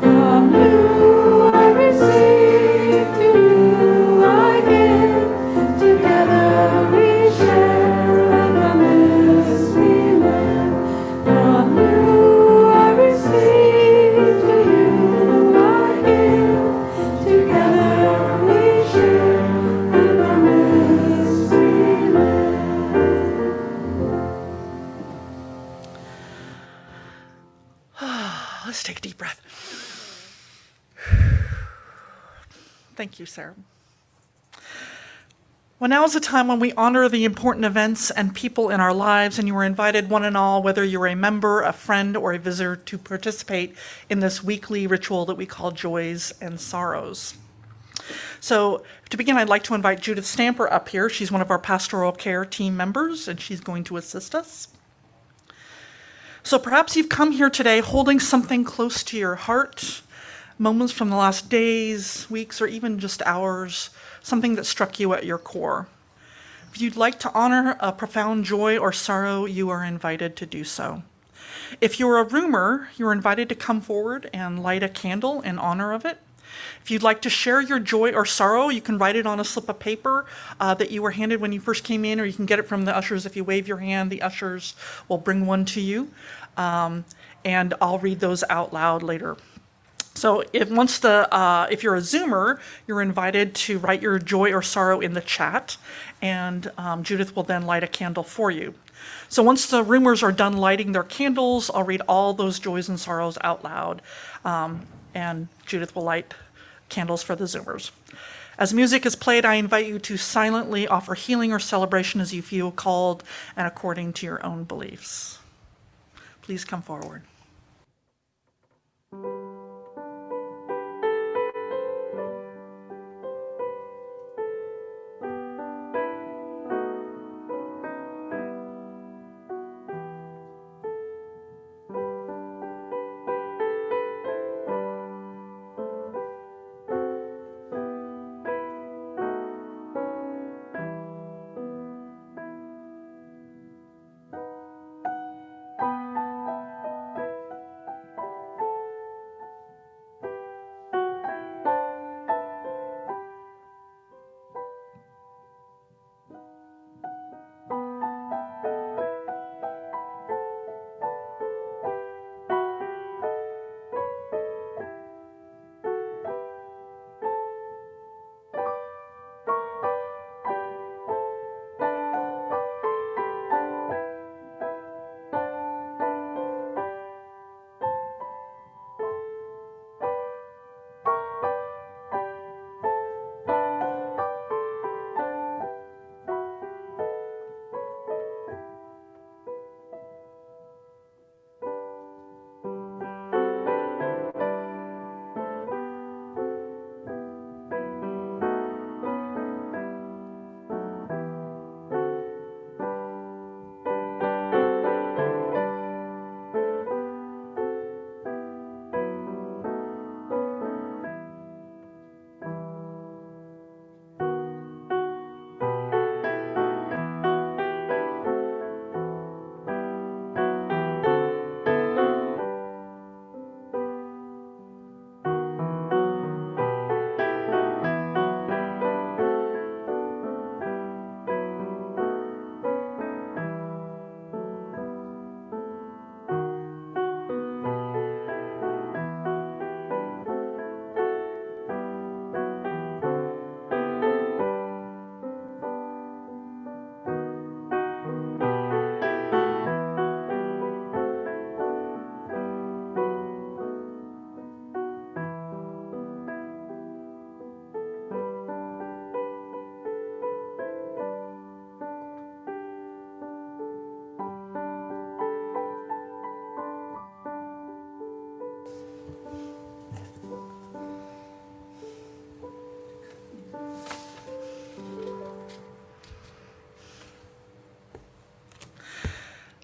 From you I receive, to you I give. Together we share, and from this we live. Thank you, Sarah. Well, now is a time when we honor the important events and people in our lives, and you are invited, one and all, whether you're a member, a friend, or a visitor, to participate in this weekly ritual that we call Joys and Sorrows. So to begin, I'd like to invite Judith Stamper up here. She's one of our pastoral care team members, and she's going to assist us. So perhaps you've come here today holding something close to your heart, moments from the last days, weeks, or even just hours, something that struck you at your core. If you'd like to honor a profound joy or sorrow, you are invited to do so. If you're a roomer, you're invited to come forward and light a candle in honor of it. If you'd like to share your joy or sorrow, you can write it on a slip of paper that you were handed when you first came in, or you can get it from the ushers. If you wave your hand, the ushers will bring one to you, and I'll read those out loud later. So if you're a Zoomer, you're invited to write your joy or sorrow in the chat, and Judith will then light a candle for you. So once the roomers are done lighting their candles, I'll read all those joys and sorrows out loud, and Judith will light candles for the Zoomers. As music is played, I invite you to silently offer healing or celebration as you feel called and according to your own beliefs. Please come forward.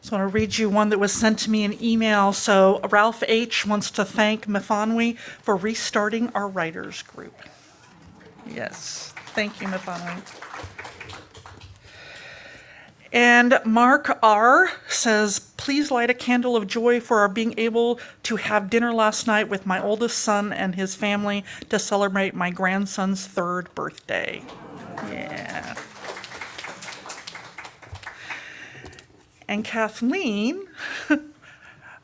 So I want to read you one that was sent to me in email. So Ralph H. wants to thank Mifanwi for restarting our writers group. Yes, thank you, Mifanwi. And Mark R. says, please light a candle of joy for our being able to have dinner last night with my oldest son and his family to celebrate my grandson's 3rd birthday. Yeah. And Kathleen,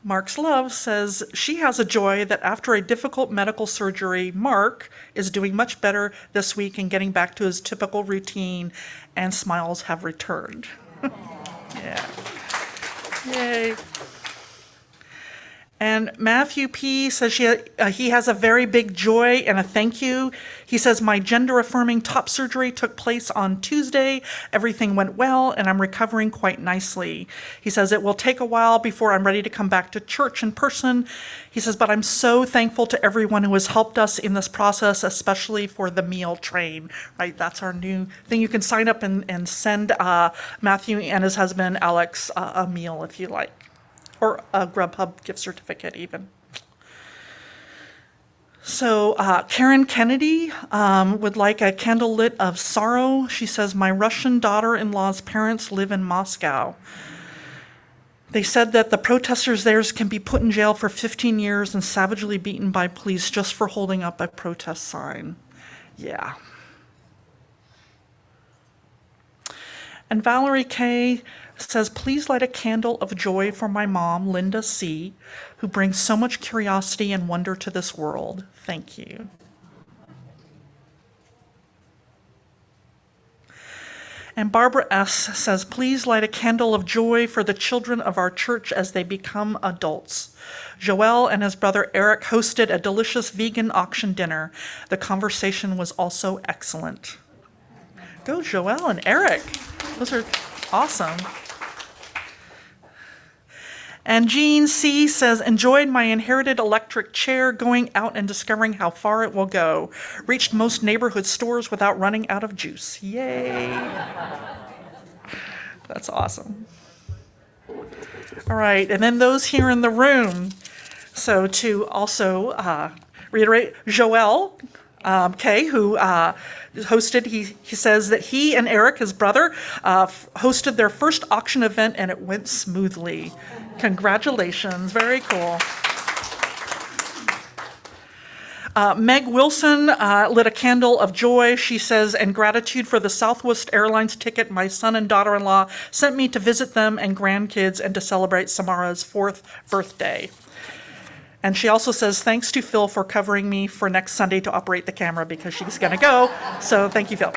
Mark's love, says she has a joy that after a difficult medical surgery, Mark is doing much better this week and getting back to his typical routine, and smiles have returned. Yeah. Yay. And Matthew P. says he has a very big joy and a thank you. He says, my gender-affirming top surgery took place on Tuesday. Everything went well, and I'm recovering quite nicely. He says, it will take a while before I'm ready to come back to church in person. He says, but I'm so thankful to everyone who has helped us in this process, especially for the meal train, right? That's our new thing. You can sign up and send Matthew and his husband, Alex, a meal if you like. Or a Grubhub gift certificate even. So Karen Kennedy would like a candle lit of sorrow. She says, my Russian daughter-in-law's parents live in Moscow. They said that the protesters there can be put in jail for 15 years and savagely beaten by police just for holding up a protest sign. Yeah. And Valerie K. says, please light a candle of joy for my mom, Linda C., who brings so much curiosity and wonder to this world. Thank you. And Barbara S. says, please light a candle of joy for the children of our church as they become adults. Joel and his brother Eric hosted a delicious vegan auction dinner. The conversation was also excellent. Go Joel and Eric. Those are awesome. And Jean C. says, enjoyed my inherited electric chair, going out and discovering how far it will go. Reached most neighborhood stores without running out of juice. Yay. That's awesome. All right, and then those here in the room. So to also reiterate, Joel K., who hosted, he says that he and Eric, his brother, hosted their first auction event and it went smoothly. Congratulations, very cool. Meg Wilson lit a candle of joy. She says, and gratitude for the Southwest Airlines ticket my son and daughter-in-law sent me to visit them and grandkids and to celebrate Samara's 4th birthday. And she also says, thanks to Phil for covering me for next Sunday to operate the camera because she's going to go. So thank you, Phil.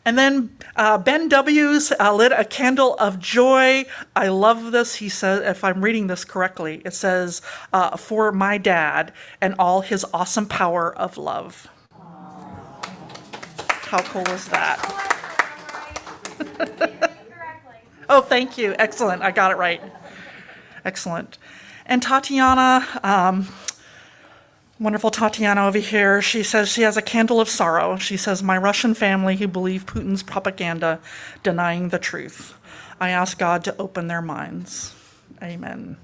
And then Ben W's lit a candle of joy. I love this. He says, if I'm reading this correctly, it says, for my dad and all his awesome power of love. How cool is that? Oh, thank you. Excellent. I got it right. Excellent. And Tatiana, wonderful Tatiana over here, she says she has a candle of sorrow. She says, my Russian family who believe Putin's propaganda, denying the truth. I ask God to open their minds. Amen.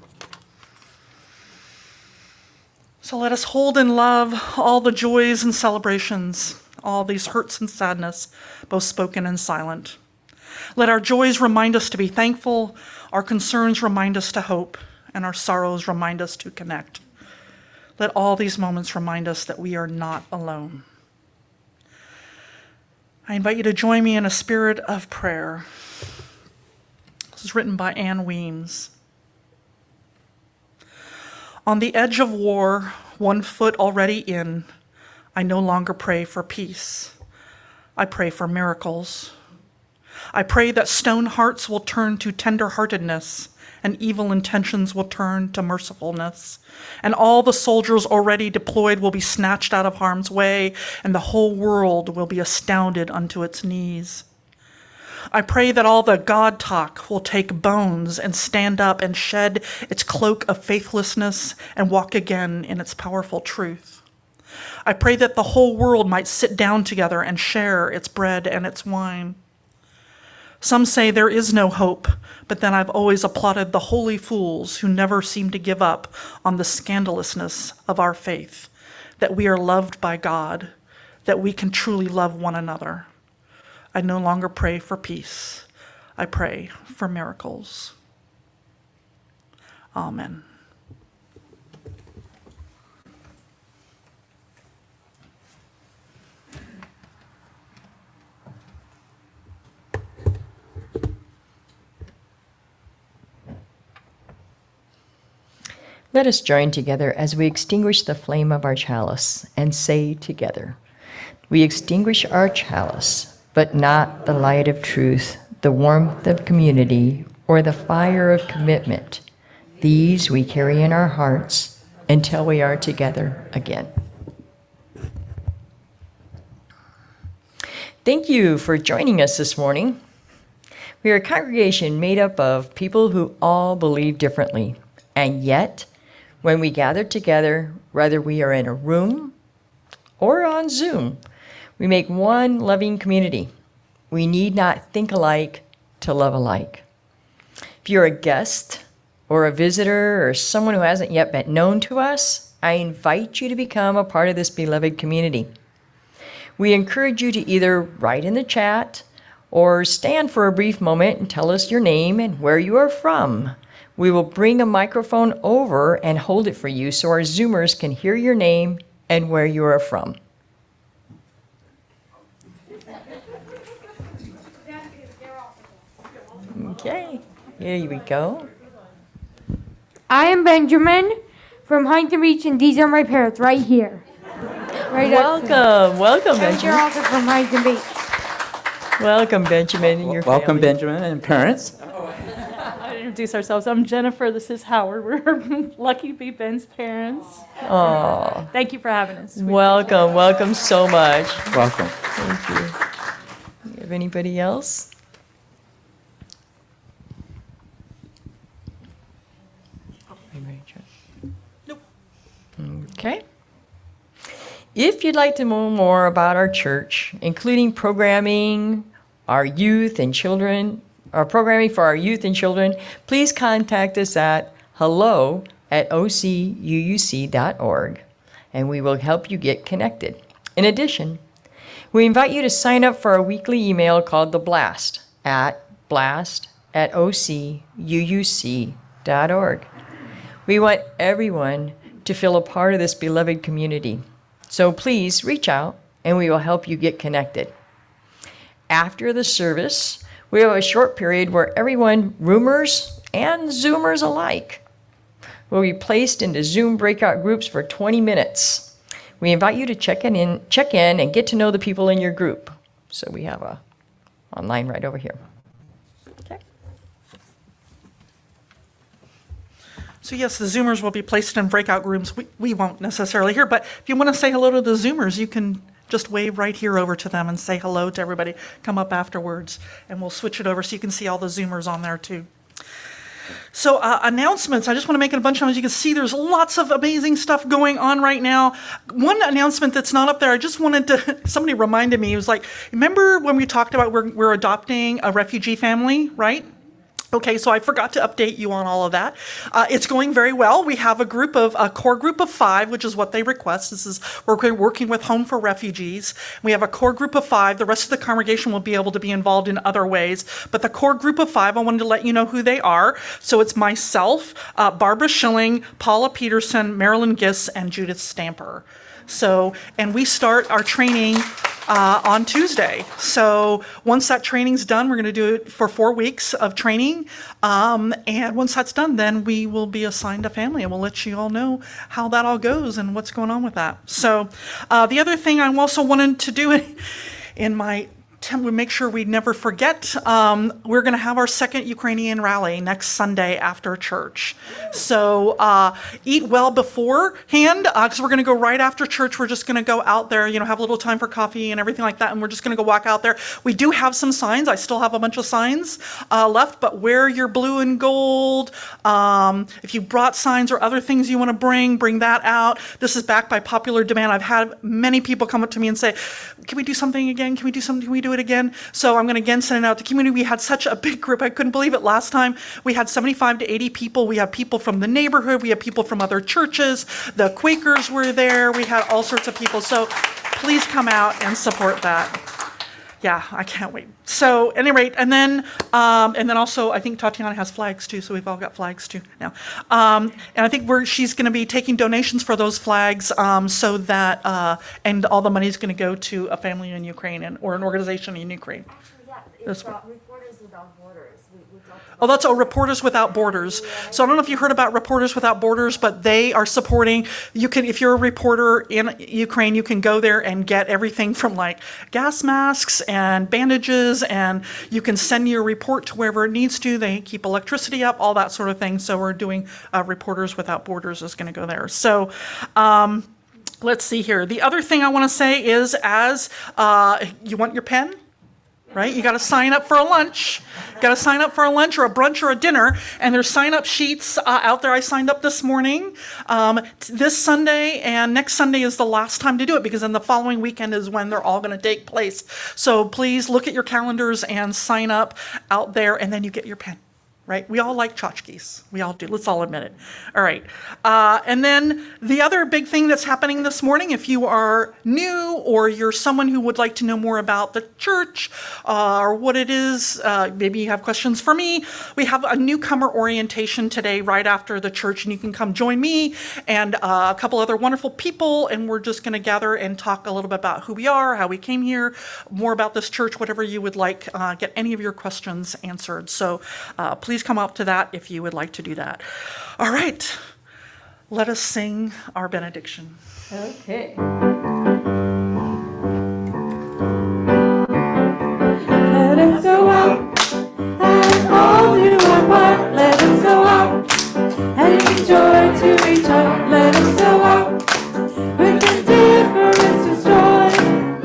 So let us hold in love all the joys and celebrations, all these hurts and sadness, both spoken and silent. Let our joys remind us to be thankful, our concerns remind us to hope, and our sorrows remind us to connect. Let all these moments remind us that we are not alone. I invite you to join me in a spirit of prayer. This is written by Anne Weems. On the edge of war, 1 foot already in, I no longer pray for peace. I pray for miracles. I pray that stone hearts will turn to tender-heartedness and evil intentions will turn to mercifulness, and all the soldiers already deployed will be snatched out of harm's way, and the whole world will be astounded unto its knees. I pray that all the God talk will take bones and stand up and shed its cloak of faithlessness and walk again in its powerful truth. I pray that the whole world might sit down together and share its bread and its wine. Some say there is no hope, but then I've always applauded the holy fools who never seem to give up on the scandalousness of our faith, that we are loved by God, that we can truly love one another. I no longer pray for peace. I pray for miracles. Amen. Let us join together as we extinguish the flame of our chalice and say together, we extinguish our chalice, but not the light of truth, the warmth of community, or the fire of commitment. These we carry in our hearts until we are together again. Thank you for joining us this morning. We are a congregation made up of people who all believe differently, and yet, when we gather together, whether we are in a room or on Zoom, we make one loving community. We need not think alike to love alike. If you're a guest or a visitor or someone who hasn't yet been known to us, I invite you to become a part of this beloved community. We encourage you to either write in the chat or stand for a brief moment and tell us your name and where you are from. We will bring a microphone over and hold it for you so our Zoomers can hear your name and where you are from. Okay, here we go. I am Benjamin from Huntington Beach, and these are my parents right here. Right Welcome, And you're Benjamin. also from Huntington Beach. Welcome, Benjamin, and your Welcome, family. Benjamin and parents. Introduce ourselves. I'm Jennifer. This is Howard. We're lucky to be Ben's parents. Aw, Thank you for having us. welcome so much. Welcome. Thank you. You have anybody else? Nope. Okay. If you'd like to know more about our church, including programming, our youth and children, our programming for our youth and children, please contact us at hello@ocuuc.org, and we will help you get connected. In addition, we invite you to sign up for our weekly email called The Blast at blast@ocuuc.org. We want everyone to feel a part of this beloved community. So please reach out and we will help you get connected. After the service, we have a short period where everyone, roomers and Zoomers alike, will be placed into Zoom breakout groups for 20 minutes. We invite you to check in and get to know the people in your group. So we have a online right over here. Okay. So yes, the Zoomers will be placed in breakout rooms. We won't necessarily hear, but if you want to say hello to the Zoomers, you can just wave right here over to them and say hello to everybody. Come up afterwards, and we'll switch it over so you can see all the Zoomers on there too. So announcements, I just want to make a bunch of them. As you can see, there's lots of amazing stuff going on right now. One announcement that's not up there, I just wanted to, somebody reminded me, it was like, remember when we talked about we're adopting a refugee family, right? Okay, so I forgot to update you on all of that. It's going very well. We have a core group of 5, which is what they request. We're working with Home for Refugees. We have a core group of 5. The rest of the congregation will be able to be involved in other ways. But the core group of 5, I wanted to let you know who they are. So it's myself, Barbara Schilling, Paula Peterson, Marilyn Giss, and Judith Stamper. So, and we start our training on Tuesday. So once that training's done, we're going to do it for 4 weeks of training. And once that's done, then we will be assigned a family, and we'll let you all know how that all goes and what's going on with that. So the other thing I also wanted to do in my we make sure we never forget. We're going to have our second Ukrainian rally next Sunday after church. So eat well beforehand, because we're going to go right after church. We're just going to go out there, have a little time for coffee and everything like that, and we're just going to go walk out there. We do have some signs. I still have a bunch of signs left, but wear your blue and gold. If you brought signs or other things you want to bring that out. This is backed by popular demand. I've had many people come up to me and say, can we do something again? Can we do something? Can we do it again? So I'm going to again send it out to the community. We had such a big group. I couldn't believe it last time. We had 75 to 80 people. We have people from the neighborhood. We have people from other churches. The Quakers were there. We had all sorts of people. So please come out and support that. Yeah, I can't wait. So at any rate, and then also I think Tatiana has flags too, so we've all got flags too now. And I think she's going to be taking donations for those flags, so that and all the money is going to go to a family in Ukraine or an organization in Ukraine. Actually, yeah, it's Reporters Without Borders. We talked Oh, that's Reporters Without Borders. So I don't know if you heard about Reporters Without Borders, but they are supporting, you can, if you're a reporter in Ukraine, you can go there and get everything from like gas masks and bandages, and you can send your report to wherever it needs to. They keep electricity up, all that sort of thing. So we're doing Reporters Without Borders is going to go there. So, let's see here. The other thing I want to say is, as you want your pen, right? You got to sign up for a lunch. Got to sign up for a lunch or a brunch or a dinner. And there's sign-up sheets out there. I signed up this morning. This Sunday and next Sunday is the last time to do it, because then the following weekend is when they're all going to take place. So please look at your calendars and sign up out there, and then you get your pen. Right? We all like tchotchkes. We all do. Let's all admit it. All right. And then the other big thing that's happening this morning, if you are new or you're someone who would like to know more about the church or what it is, maybe you have questions for me, we have a newcomer orientation today right after the church, and you can come join me and a couple other wonderful people, and we're just going to gather and talk a little bit about who we are, how we came here, more about this church, whatever you would like, get any of your questions answered. So please come up to that if you would like to do that. All right, let us sing our benediction. Okay. Let us go out and all do our part. Let us go out and enjoy to each other. Let us go out with indifference destroy.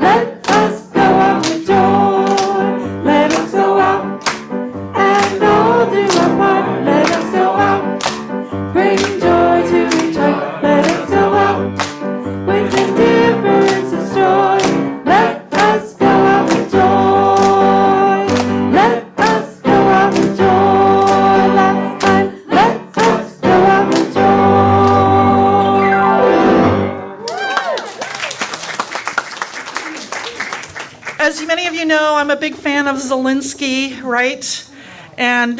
Let us go out with joy. Let us go out and all do our part. Let us go out, bring joy to each other. Let us go out with indifference destroy. Let us go out with joy. Let us go out with joy. Last time, let us go out with joy. As many of you know, I'm a big fan of Zelensky, right? And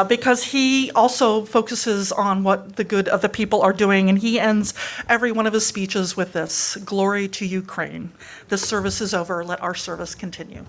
because he also focuses on what the good of the people are doing, and he ends every one of his speeches with this: "Glory to Ukraine. This service is over. Let our service continue."